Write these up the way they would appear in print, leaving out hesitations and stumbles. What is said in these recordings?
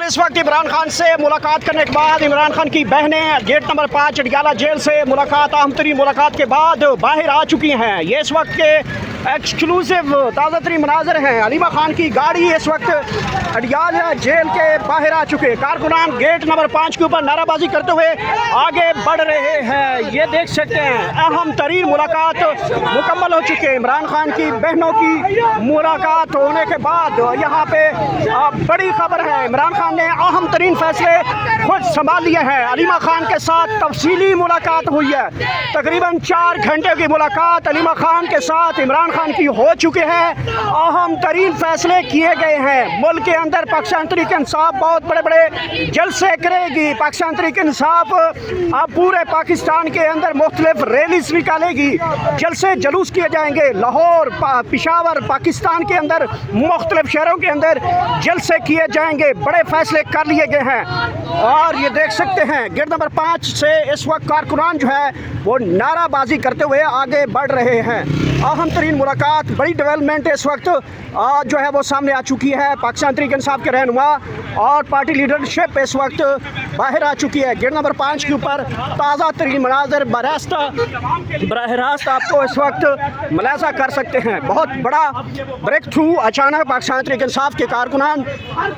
इस वक्त इमरान खान से मुलाकात करने के बाद इमरान खान की बहनें गेट नंबर 5 अडियाला जेल से मुलाकात अहम तरीन मुलाकात के बाद बाहर आ चुकी हैं। ये इस वक्त के एक्सक्लूसिव ताज़ा तरीन मनाजर हैं। अलीमा खान की गाड़ी इस वक्त अडियाला जेल के बाहर आ चुके। कारकुनान गेट नंबर 5 के ऊपर नाराबाजी करते हुए आगे बढ़ रहे हैं। ये देख सकते हैं अहम तरीन मुलाकात मुकम्मल हो चुकी है। इमरान खान की बहनों की मुलाकात होने के बाद यहाँ पे बड़ी खबर है। इमरान खान ने अहम तरीन फैसले खुद संभाल लिए हैं। अलीमा खान के साथ तफसीली मुलाकात हुई है। तकरीबन 4 घंटे की मुलाकात अलीमा खान के साथ इमरान खान की हो चुके हैं। अहम तरीन फैसले किए गए हैं। मुल्क के अंदर पाकिस्तान तहरीक इंसाफ बहुत बड़े बड़े जलसे करेगी। पाकिस्तान तहरीक इंसाफ अब पूरे पाकिस्तान के अंदर मुख्तलिफ रैलीज निकालेगी, जलसे जुलूस किए जाएंगे। लाहौर, पेशावर, पाकिस्तान के अंदर मुख्तलिफ शहरों के अंदर जलसे किए जाएंगे। बड़े फैसले कर लिए गए हैं और ये देख सकते हैं गेट नंबर 5 से इस वक्त कारकुनान जो है वो नाराबाजी करते हुए आगे बढ़ रहे हैं। अहम तरीन मुलाकात, बड़ी डेवलपमेंट इस वक्त जो है वो सामने आ चुकी है। पाकिस्तान तहरीक इंसाफ के रहनुमा और पार्टी लीडरशिप इस वक्त बाहर आ चुकी है। गेट नंबर 5 के ऊपर ताज़ा तरीन मनाजर बराह रास्त आपको इस वक्त मुलाजा कर सकते हैं। बहुत बड़ा ब्रेक थ्रू अचानक पाकिस्तान तहरीक इंसाफ के कारकुनान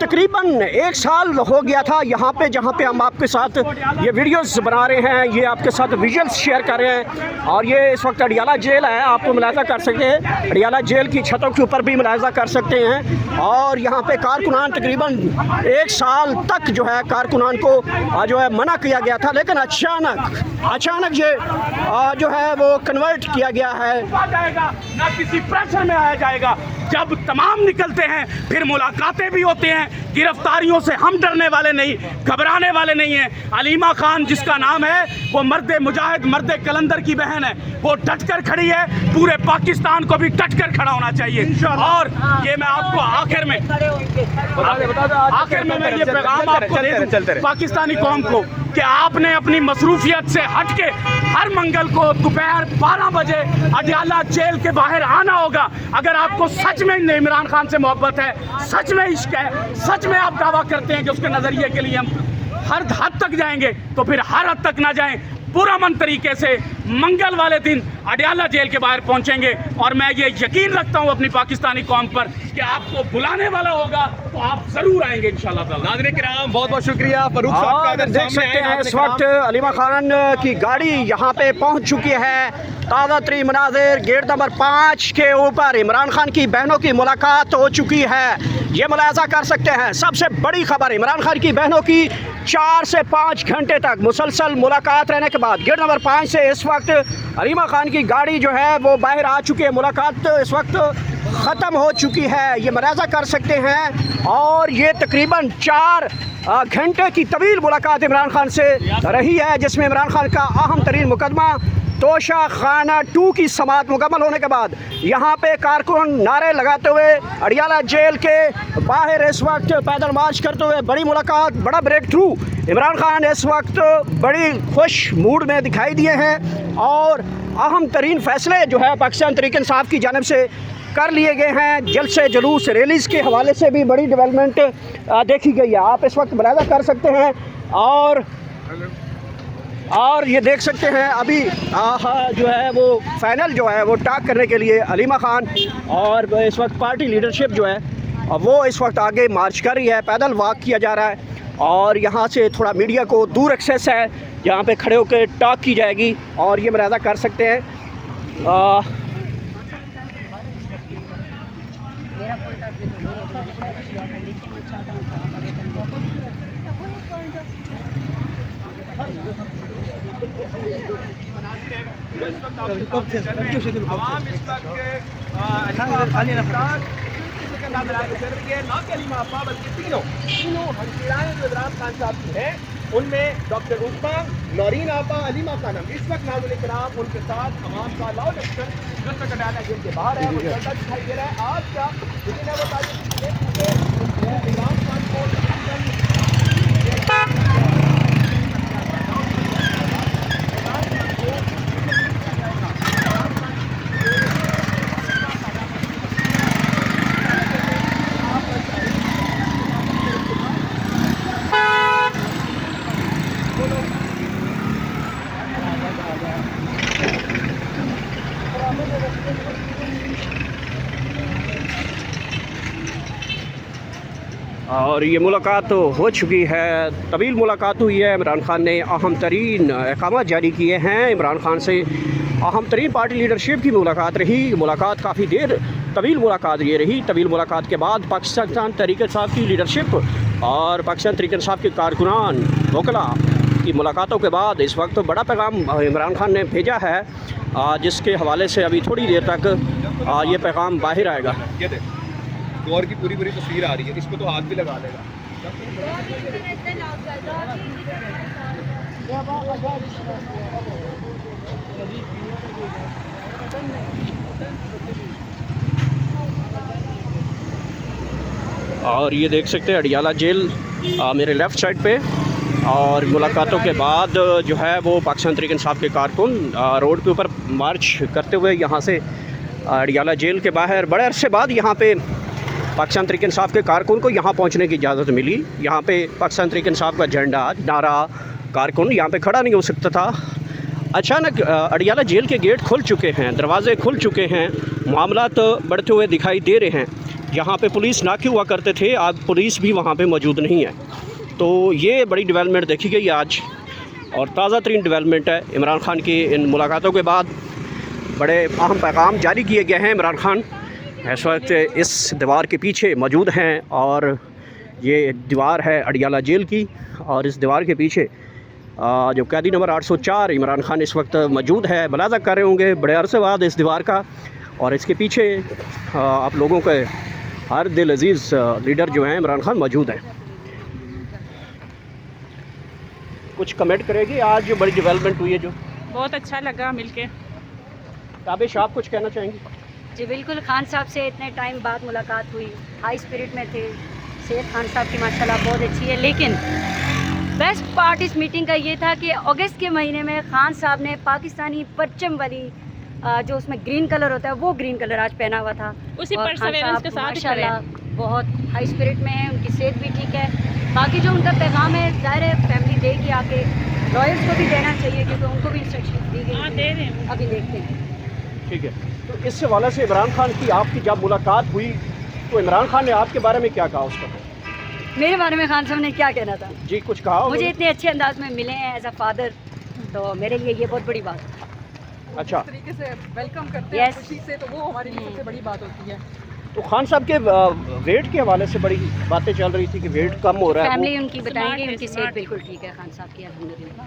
तकरीबन 1 साल हो गया था यहाँ पे, जहाँ पे हम आपके साथ ये वीडियोस बना रहे हैं, ये आपके साथ विजुअल्स शेयर कर रहे हैं। और ये इस वक्त अडियाला जेल है, आपको मुलाजा कर सकते हैं। अडियाला जेल की छतों के ऊपर भी मुलाजा कर सकते हैं। और यहाँ पे कारकुनान तकरीबन 1 साल तक जो है कारकुनान को जो है मना किया गया था, लेकिन अचानक ये जो है वो कन्वर्ट किया गया है। ना किसी प्रेशर में आया जाएगा। जब तमाम निकलते हैं फिर मुलाकातें भी होते हैं। गिरफ्तारियों से हम डरने वाले नहीं, घबराने वाले नहीं हैं। अलीमा खान जिसका नाम है वो मर्द मुजाहिद, मर्द कलंदर की बहन है, वो डट कर खड़ी है। पूरे पाकिस्तान को भी डट कर खड़ा होना चाहिए। और ये मैं आपको आखिर में मैं ये पैगाम आपको दे दूं पाकिस्तानी कौम को कि आपने अपनी मसरूफियत से हट के हर मंगल को दोपहर 12 बजे अडियाला जेल के बाहर आना होगा। अगर आपको सच में इमरान खान से मोहब्बत है, सच में इश्क है, सच में आप दावा करते हैं कि उसके नज़रिए के लिए हम हर हद तक जाएंगे, तो फिर हर हद तक ना जाएं, पुरअमन तरीके से मंगल वाले दिन अडियाला जेल के बाहर पहुंचेंगे। और मैं ये यकीन रखता हूं अपनी पाकिस्तानी कौम पर कि आपको बुलाने वाला होगा तो आप जरूर आएंगे इंशाल्लाह ताला। नाज़रीन किराम, बहुत बहुत शुक्रिया फरूख साहब का। देख सकते हैं इस वक्त अलीमा खान की गाड़ी यहाँ पे पहुँच चुकी है। ताज़ा तरीन मनाजिर गेट नंबर 5 के ऊपर इमरान खान की बहनों की मुलाकात हो चुकी है। ये मुलाजा कर सकते हैं। सबसे बड़ी खबर, इमरान खान की बहनों की 4 से 5 घंटे तक मुसलसल मुलाकात रहने के बाद गेट नंबर 5 से इस वक्त अलीमा खान की गाड़ी जो है वो बाहर आ चुकी है। मुलाकात इस वक्त ख़त्म हो चुकी है, ये मुलाजा कर सकते हैं। और ये तकरीबन 4 घंटे की तवील मुलाकात इमरान खान से रही है, जिसमें इमरान खान का अहम तरीन मुकदमा तोशा खाना 2 की समाअत मुकम्मल होने के बाद यहाँ पे कारकुन नारे लगाते हुए अडियाला जेल के बाहर इस वक्त पैदल मार्च करते हुए बड़ी मुलाकात, बड़ा ब्रेक थ्रू। इमरान खान इस वक्त बड़ी खुश मूड में दिखाई दिए हैं और अहम तरीन फैसले जो है पाकिस्तान तहरीक इंसाफ की जानिब से कर लिए गए हैं। जलसे जुलूस रैलीज़ के हवाले से भी बड़ी डेवलपमेंट देखी गई है, आप इस वक्त मुलाजा कर सकते हैं। और ये देख सकते हैं अभी जो है वो फाइनल जो है वो टॉक करने के लिए अलीमा खान और इस वक्त पार्टी लीडरशिप जो है वो इस वक्त आगे मार्च कर रही है। पैदल वॉक किया जा रहा है और यहाँ से थोड़ा मीडिया को दूर एक्सेस है, यहाँ पे खड़े होकर टॉक की जाएगी और ये मुलाजा कर सकते हैं। उनमें डॉक्टर उस्मा, नौरीन आपा, अलीमा खानम इस वक्त नाज़रीन किराम उनके साथ तमाम का लाउड एक्शन अडियाला जेल के बाहर है, वो चलता दिखाई दे रहा है। आज का लेकिन वो इमरान खान को और ये मुलाकात तो हो चुकी है, तवील मुलाकात हुई है। इमरान खान ने अहम तरीन अहकाम जारी किए हैं। इमरान खान से अहम तरीन पार्टी लीडरशिप की मुलाकात रही। मुलाकात काफ़ी देर तवील मुलाकात ये रही। तवील मुलाकात के बाद पाकिस्तान तहरीक इंसाफ की लीडरशिप और पाकिस्तान तहरीक इंसाफ के कारकुनान वकला की मुलाकातों के बाद इस वक्त बड़ा पैगाम इमरान खान ने भेजा है, जिसके हवाले से अभी थोड़ी देर तक ये पैगाम बाहर आएगा। ये देख, दौर की पूरी पूरी तस्वीर आ रही है, इसको तो हाथ भी लगा लेगा। और ये देख सकते हैं अडियाला जेल मेरे लेफ़्ट साइड पे। और मुलाकातों के बाद जो है वो पाकिस्तान तहरीक इंसाफ के कारकुन रोड के ऊपर मार्च करते हुए यहाँ से अडियाला जेल के बाहर बड़े अरसे बाद यहाँ पे पाकिस्तान तहरीक इंसाफ के कारकुन को यहाँ पहुँचने की इजाज़त मिली। यहाँ पे पाकिस्तान तहरीक इंसाफ का झंडा नारा कारकुन यहाँ पे खड़ा नहीं हो सकता था। अचानक अडियाला जेल के गेट खुल चुके हैं, दरवाज़े खुल चुके हैं, मामलात बढ़ते हुए दिखाई दे रहे हैं। यहाँ पे पुलिस नाके हुआ करते थे, आज पुलिस भी वहाँ पे मौजूद नहीं है। तो ये बड़ी डेवलपमेंट देखी गई आज और ताज़ा तरीन डेवलपमेंट है। इमरान खान की इन मुलाकातों के बाद बड़े अहम पैगाम जारी किए गए हैं। इमरान खान इस वक्त इस दीवार के पीछे मौजूद हैं और ये दीवार है अडियाला जेल की, और इस दीवार के पीछे जो कैदी नंबर 804 इमरान खान इस वक्त मौजूद है। मुलाज़ा कर रहे होंगे बड़े अरसे बाद इस दीवार का, और इसके पीछे आप लोगों के हर दिल अजीज़ लीडर जो हैं इमरान खान मौजूद हैं। कुछ कमेंट करेगी आज जो बड़ी डेवलपमेंट हुई है? जो बहुत अच्छा लगा मिलके। ताबिश, आप कुछ कहना चाहेंगी? जी बिल्कुल, खान साहब से इतने टाइम बाद मुलाकात हुई, हाई स्पिरिट में थे। सेहत खान साहब की माशाल्लाह बहुत अच्छी है, लेकिन बेस्ट पार्ट इस मीटिंग का ये था कि अगस्त के महीने में खान साहब ने पाकिस्तानी परचम वाली जो उसमें ग्रीन कलर होता है वो ग्रीन कलर आज पहना हुआ था। उसी और परसेवरेंस के साथ माशाल्लाह बहुत हाई स्पिरिट में है, उनकी सेहत भी ठीक है। बाकी जो उनका पैगाम है ज़ाहिर है फैमिली डे की आके लॉयर्स को भी देना चाहिए, क्योंकि उनको भी इंस्ट्रक्शन दी गई। दे रहे हैं, अभी देखते हैं। ठीक है, तो इस हवाले से इमरान खान की आपकी जब मुलाकात हुई तो इमरान खान ने आपके बारे में क्या कहा? उसका मेरे बारे में खान साहब ने क्या कहना था? जी कुछ कहा? मुझे इतने अच्छे अंदाज में मिले हैं एज अ फादर, तो मेरे लिए ये बहुत बड़ी बात है। अच्छा, तरीके से वेलकम करते हैं खुशी से, तो वो हमारे लिए सबसे बड़ी बात होती है। तो खान साहब के वेट के हवाले से बड़ी बातें चल रही थी कि वेट कम हो रहा है। फैमिली उनकी बताएंगे, उनकी सेहत बिल्कुल ठीक है खान साहब की, अल्हम्दुलिल्लाह।